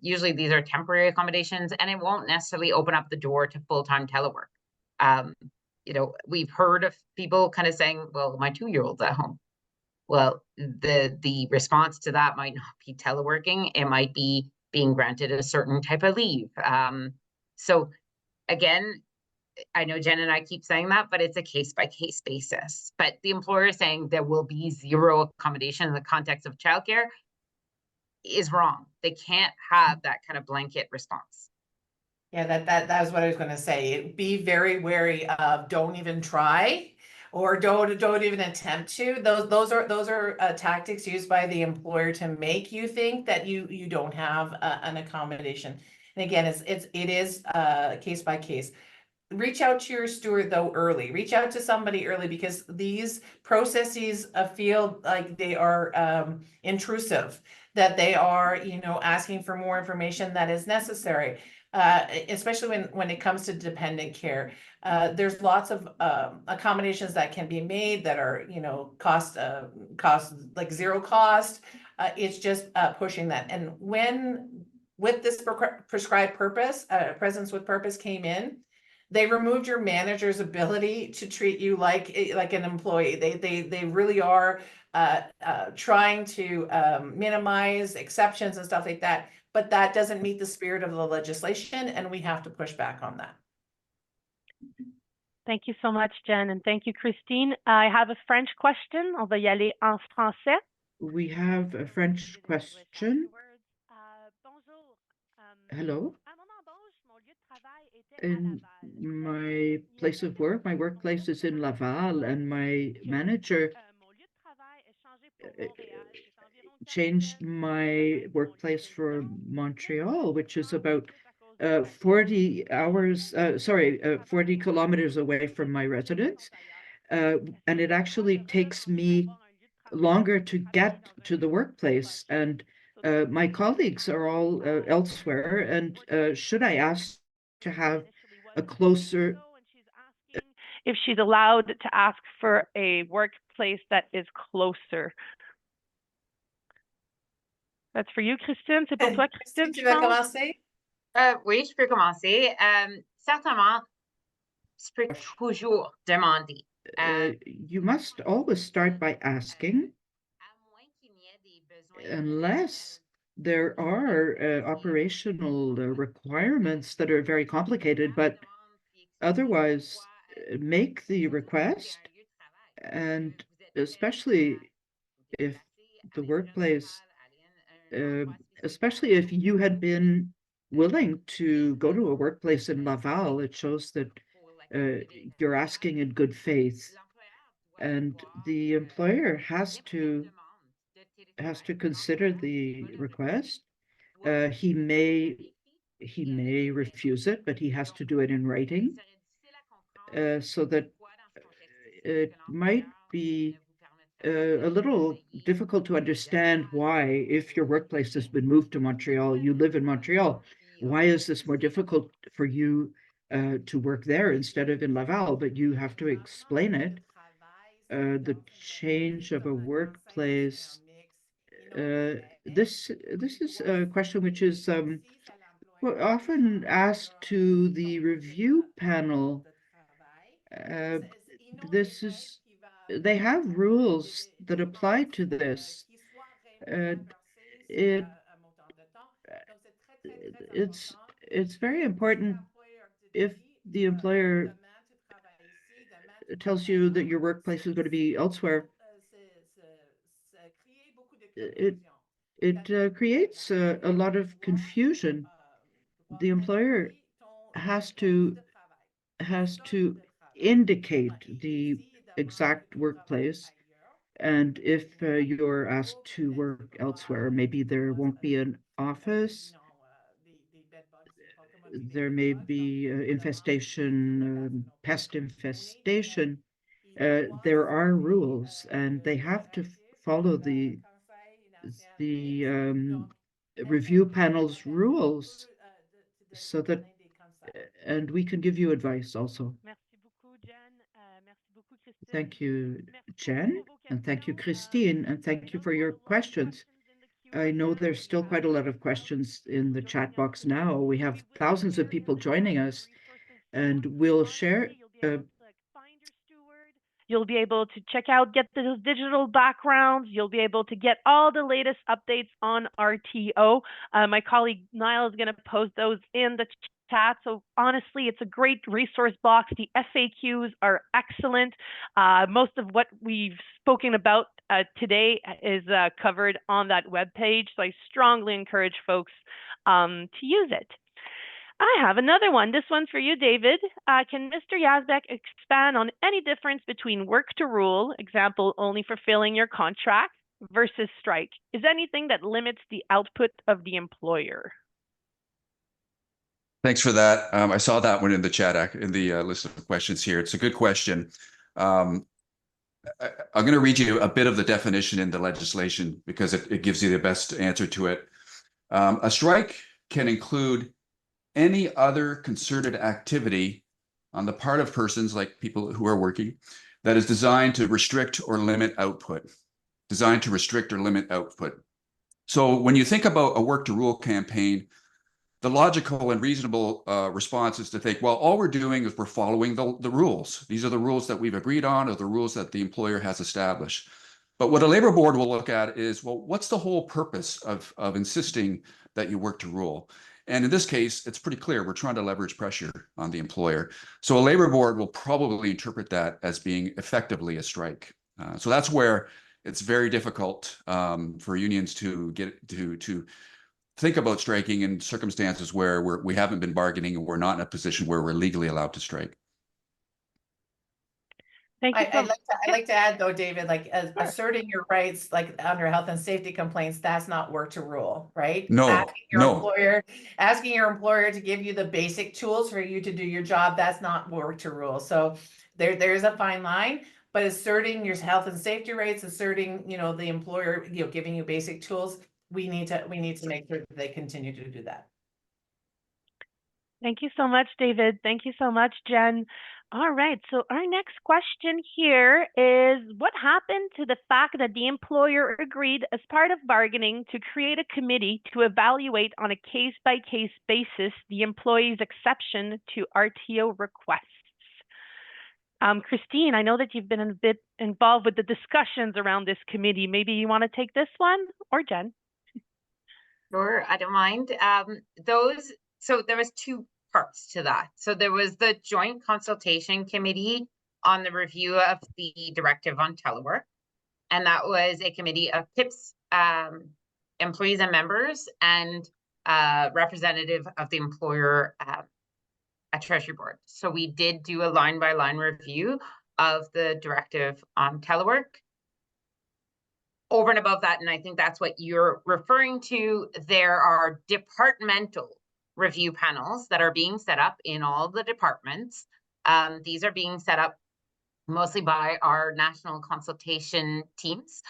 Usually these are temporary accommodations, and it won't necessarily open up the door to full-time telework. You know, we've heard of people kind of saying, well, my 2-year-old's at home. Well, the response to that might not be teleworking. It might be being granted a certain type of leave. So again, I know Jen and I keep saying that, but it's a case-by-case basis. But the employer is saying there will be zero accommodation in the context of childcare is wrong. They can't have that kind of blanket response. Yeah, that was what I was going to say. Be very wary of don't even try or don't even attempt to. Those are tactics used by the employer to make you think that you don't have an accommodation. And again, it is case by case. Reach out to your steward though early. Reach out to somebody early, because these processes feel like they are intrusive, that they are, you know, asking for more information that is necessary. Especially when it comes to dependent care. There's lots of accommodations that can be made that are, you know, cost like zero cost. It's just pushing that. And with this prescribed purpose, presence with purpose came in, they removed your manager's ability to treat you like an employee. They really are trying to minimize exceptions and stuff like that. But that doesn't meet the spirit of the legislation, and we have to push back on that. Thank you so much, Jen, and thank you, Christine. I have a French question. On va y aller en français. We have a French question. Hello. In my place of work, my workplace is in Laval, and my manager changed my workplace for Montreal, which is about 40 kilometers away from my residence. And it actually takes me longer to get to the workplace. And my colleagues are all elsewhere. And should I ask to have a closer... If she's allowed to ask for a workplace that is closer. That's for you, Christine. C'est pour toi, Christine. Tu vas commencer? Oui, je peux commencer. Certainement, tu peux toujours demander. You must always start by asking, unless there are operational requirements that are very complicated, but otherwise make the request. And especially if the workplace, especially if you had been willing to go to a workplace in Laval, it shows that you're asking in good faith. And the employer has to consider the request. He may refuse it, but he has to do it in writing, so that it might be a little difficult to understand why, if your workplace has been moved to Montreal, you live in Montreal, why is this more difficult for you to work there instead of in Laval? But you have to explain it. The change of a workplace. This is a question which is often asked to the review panel. They have rules that apply to this. It's very important if the employer tells you that your workplace is going to be elsewhere. It creates a lot of confusion. The employer has to indicate the exact workplace, And if you're asked to work elsewhere, maybe there won't be an office. There may be infestation, pest infestation. There are rules, and they have to follow the review panel's rules, so that, and we can give you advice also. Thank you, Jen, and thank you, Christine, and thank you for your questions. I know there's still quite a lot of questions in the chat box now. We have thousands of people joining us, and we'll share. You'll be able to check out, get those digital backgrounds. You'll be able to get all the latest updates on RTO. My colleague Niall is going to post those in the chat. So honestly, it's a great resource box. The FAQs are excellent. Most of what we've spoken about today is covered on that webpage. So I strongly encourage folks to use it. I have another one. This one's for you, David. Can Mr. Yazbek expand on any difference between work to rule, example, only fulfilling your contract, versus strike? Is anything that limits the output of the employer? Thanks for that. I saw that one in the chat, in the list of questions here. It's a good question. I'm going to read you a bit of the definition in the legislation because it gives you the best answer to it. A strike can include any other concerted activity on the part of persons, like people who are working, that is designed to restrict or limit output. So when you think about a work to rule campaign, the logical and reasonable response is to think, well, all we're doing is we're following the rules. These are the rules that we've agreed on, or the rules that the employer has established. But what a labor board will look at is, well, what's the whole purpose of insisting that you work to rule? And in this case, it's pretty clear we're trying to leverage pressure on the employer. So a labor board will probably interpret that as being effectively a strike. So that's where it's very difficult for unions to get to think about striking in circumstances where we haven't been bargaining and we're not in a position where we're legally allowed to strike. Thank you. I'd like to add though, David, like asserting your rights, like under health and safety complaints, that's not work to rule, right? No, Asking your employer to give you the basic tools for you to do your job, that's not work to rule. So there's a fine line, but asserting your health and safety rights, asserting, the employer, giving you basic tools, we need to make sure that they continue to do that. Thank you so much, David. Thank you so much, Jen. All right, so our next question here is, what happened to the fact that the employer agreed as part of bargaining to create a committee to evaluate on a case-by-case basis the employee's exception to RTO requests? Christine, I know that you've been a bit involved with the discussions around this committee. Maybe you want to take this one, or Jen? Sure, I don't mind. So there was two parts to that. So there was the Joint Consultation Committee on the review of the directive on telework. And that was a committee of PIPSC employees and members and representative of the employer at Treasury Board. So we did do a line-by-line review of the directive on telework. Over and above that, and I think that's what you're referring to, there are departmental review panels that are being set up in all the departments. These are being set up mostly by our national consultation teams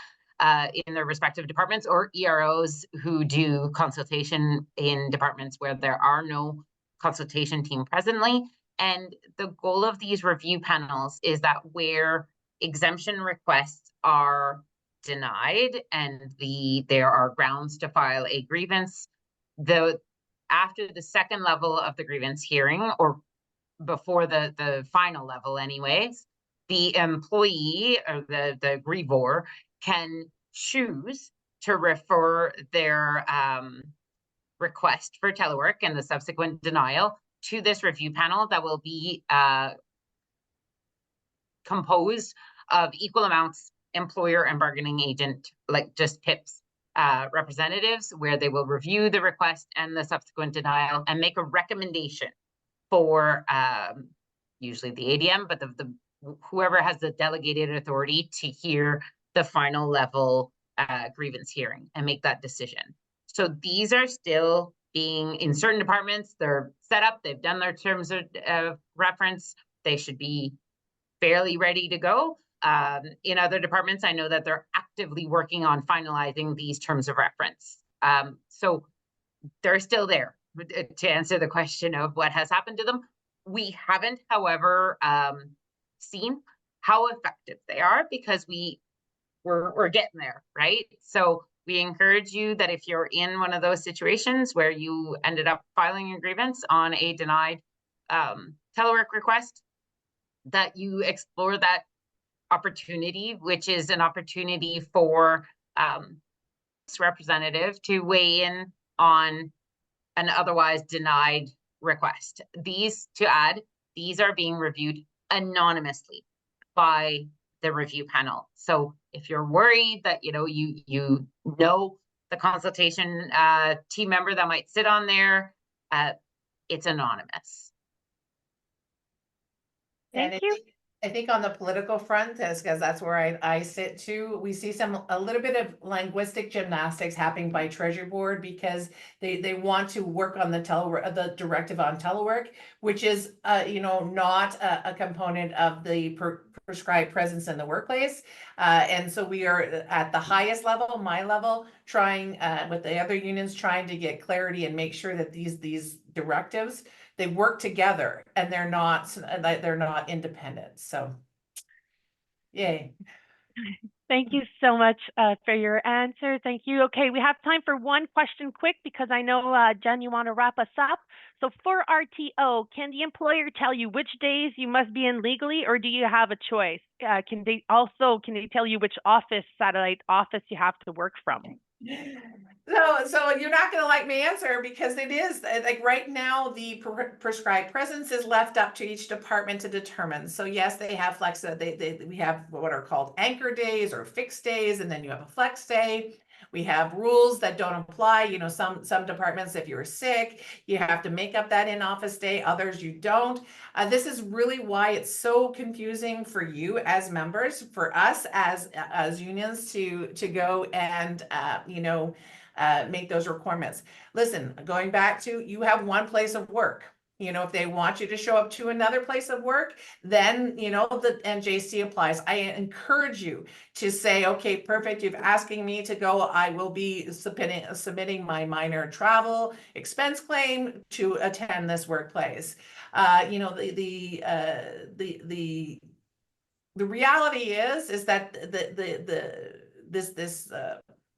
in their respective departments, or EROs who do consultation in departments where there are no consultation team presently. And the goal of these review panels is that where exemption requests are denied and there are grounds to file a grievance, after the second level of the grievance hearing, or before the final level anyways, the employee or the grievor can choose to refer their request for telework and the subsequent denial to this review panel that will be composed of equal amounts employer and bargaining agent, like just PIPS representatives, where they will review the request and the subsequent denial and make a recommendation for usually the ADM, but whoever has the delegated authority to hear the final level grievance hearing and make that decision. So these are still being, in certain departments, they're set up, they've done their terms of reference, they should be fairly ready to go. In other departments, I know that they're actively working on finalizing these terms of reference. So they're still there. To answer the question of what has happened to them, we haven't, however, seen how effective they are, because we're getting there, right? So we encourage you that if you're in one of those situations where you ended up filing a grievance on a denied telework request, that you explore that opportunity, which is an opportunity for representative to weigh in on an otherwise denied request. These are being reviewed anonymously by the review panel. So if you're worried that you know the consultation team member that might sit on there, it's anonymous. Thank you. I think on the political front, because that's where I sit too, we see a little bit of linguistic gymnastics happening by Treasury Board, because they want to work on the directive on telework, which is not a component of the prescribed presence in the workplace. And so we are at the highest level, my level, trying with the other unions, trying to get clarity and make sure that these directives, they work together and they're not independent. So, yay. Thank you so much for your answer. Thank you. Okay, we have time for one question quick, because I know, Jen, you want to wrap us up. So for RTO, can the employer tell you which days you must be in legally, or do you have a choice? Can they tell you which satellite office you have to work from? So you're not going to like my answer, because it is like right now the prescribed presence is left up to each department to determine. So yes, they have we have what are called anchor days or fixed days, and then you have a flex day. We have rules that don't apply. Some departments, if you're sick, you have to make up that in-office day. Others you don't. This is really why it's so confusing for you as members, for us as unions to go and make those requirements. Listen, going back to, you have one place of work. If they want you to show up to another place of work, then, the NJC applies. I encourage you to say, okay, perfect. You're asking me to go. I will be submitting my minor travel expense claim to attend this workplace. The reality is that this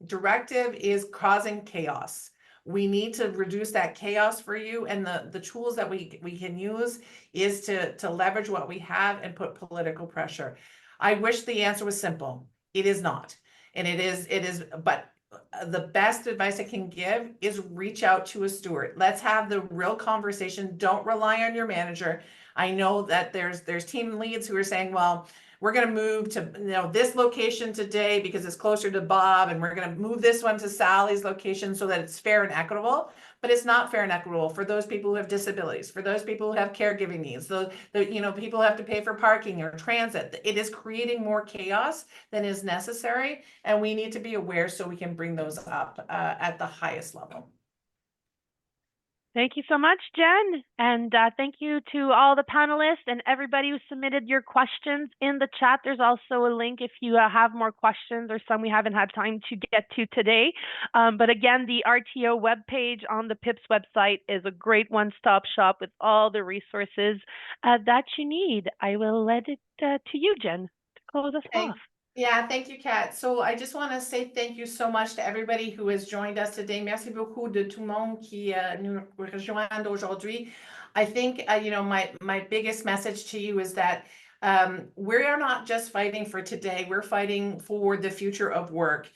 directive is causing chaos. We need to reduce that chaos for you, and the tools that we can use is to leverage what we have and put political pressure. I wish the answer was simple. It is not, and it is. But the best advice I can give is reach out to a steward. Let's have the real conversation. Don't rely on your manager. I know that there's team leads who are saying, well, we're going to move to this location today because it's closer to Bob, and we're going to move this one to Sally's location so that it's fair and equitable. But it's not fair and equitable for those people who have disabilities, for those people who have caregiving needs. People have to pay for parking or transit. It is creating more chaos than is necessary, and we need to be aware so we can bring those up at the highest level. Thank you so much, Jen. And thank you to all the panelists and everybody who submitted your questions in the chat. There's also a link if you have more questions or some we haven't had time to get to today. But again, the RTO webpage on the PIPS website is a great one-stop shop with all the resources that you need. I will let it to you, Jen, to close us off. Yeah, thank you, Kat. So I just want to say thank you so much to everybody who has joined us today. Merci beaucoup de tout le monde qui nous rejoint aujourd'hui. I think, my biggest message to you is that we are not just fighting for today, we're fighting for the future of work.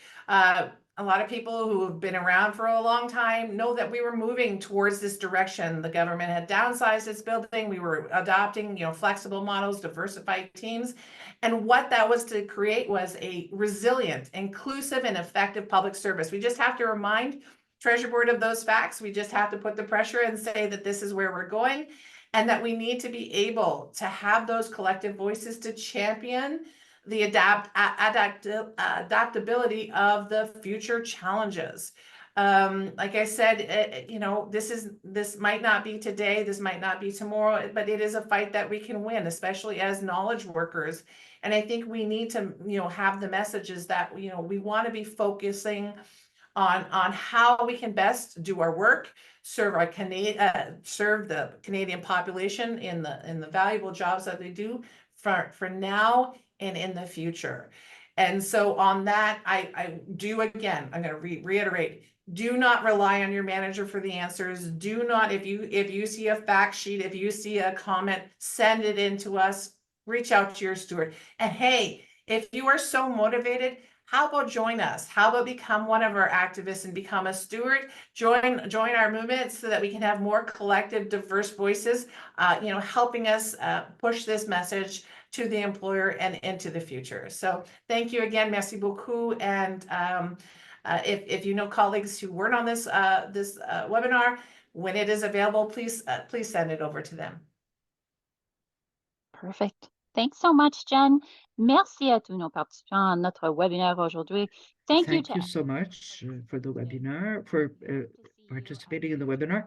A lot of people who have been around for a long time know that we were moving towards this direction. The government had downsized its building. We were adopting, flexible models, diversified teams. And what that was to create was a resilient, inclusive, and effective public service. We just have to remind Treasury Board of those facts. We just have to put the pressure and say that this is where we're going, and that we need to be able to have those collective voices to champion the adaptability of the future challenges. Like I said, you know, this might not be today, this might not be tomorrow, but it is a fight that we can win, especially as knowledge workers. And I think we need to, you know, have the messages that, you know, we want to be focusing on how we can best do our work, serve the Canadian population in the valuable jobs that they do for now and in the future. And so on that, I do, again, I'm going to reiterate, do not rely on your manager for the answers. Do not, if you see a fact sheet, if you see a comment, send it in to us, reach out to your steward. And hey, if you are so motivated, how about join us? How about become one of our activists and become a steward? Join our movement so that we can have more collective, diverse voices, you know, helping us push this message to the employer and into the future. So thank you again, merci beaucoup. And if you know colleagues who weren't on this webinar, when it is available, please send it over to them. Perfect. Thanks so much, Jen. Merci à tous nos participants à notre webinaire aujourd'hui. Thank you so much for the webinar, for participating in the webinar.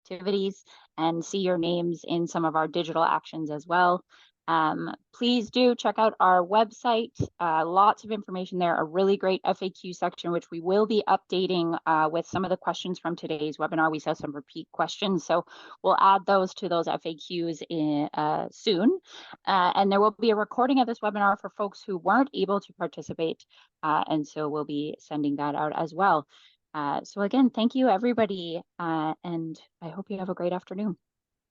Activities and see your names in some of our digital actions as well. Please do check out our website. Lots of information there, a really great FAQ section, which we will be updating with some of the questions from today's webinar. We saw some repeat questions, so we'll add those to those FAQs soon. And there will be a recording of this webinar for folks who weren't able to participate, and so we'll be sending that out as well. So again, thank you, everybody, and I hope you have a great afternoon.